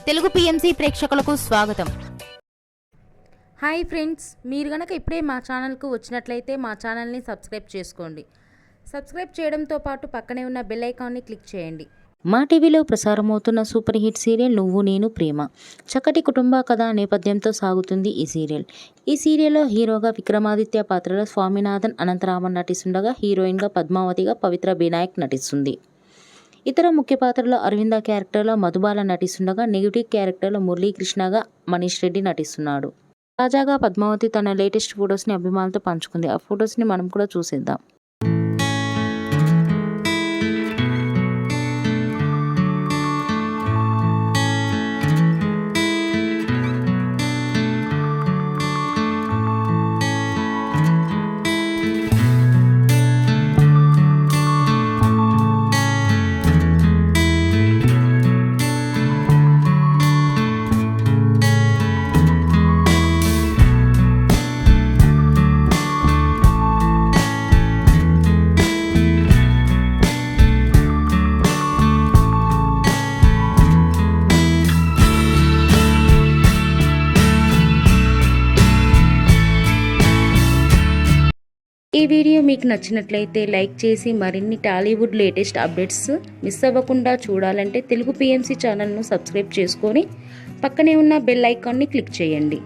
Telugu PMC ప్రేక్షకులకు స్వాగతం. Hi friends, మీరు గనక ఇప్పుడే మా ఛానల్కు వచ్చినట్లయితే మా ఛానల్ని సబ్స్క్రైబ్ చేసుకోండి. సబ్స్క్రైబ్ చేయడంతో పాటు పక్కనే ఉన్న బెల్ ఐకాన్ని క్లిక్ చేయండి. మా టీవీలో ప్రసారమవుతున్న సూపర్ హిట్ సీరియల్ నువ్వు నేను ప్రేమ. చక్కటి కుటుంబ కథ నేపథ్యంతో సాగుతుంది ఈ సీరియల్. ఈ సీరియల్లో హీరోగా విక్రమాదిత్య పాత్రలో స్వామినాథన్ అనంతరామన్ నటిస్తుండగా హీరోయిన్గా పద్మావతిగా పవిత్ర బినాయక్ నటిస్తుంది. ఇతర ముఖ్య పాత్రలో అరవింద క్యారెక్టర్లో మధుబాల నటిస్తుండగా నెగిటివ్ క్యారెక్టర్లో మురళీకృష్ణగా మనీష్ రెడ్డి నటిస్తున్నాడు. తాజాగా పద్మావతి తన లేటెస్ట్ ఫొటోస్ని అభిమానులతో పంచుకుంది. ఆ ఫొటోస్ని మనం కూడా చూసేద్దాం. ఈ వీడియో మీకు నచ్చినట్లయితే లైక్ చేసి మరిన్ని టాలీవుడ్ లేటెస్ట్ అప్డేట్స్ మిస్ అవ్వకుండా చూడాలంటే తెలుగు పిఎంసి ఛానల్ను సబ్స్క్రైబ్ చేసుకొని పక్కనే ఉన్న బెల్ ఐకాన్ని క్లిక్ చేయండి.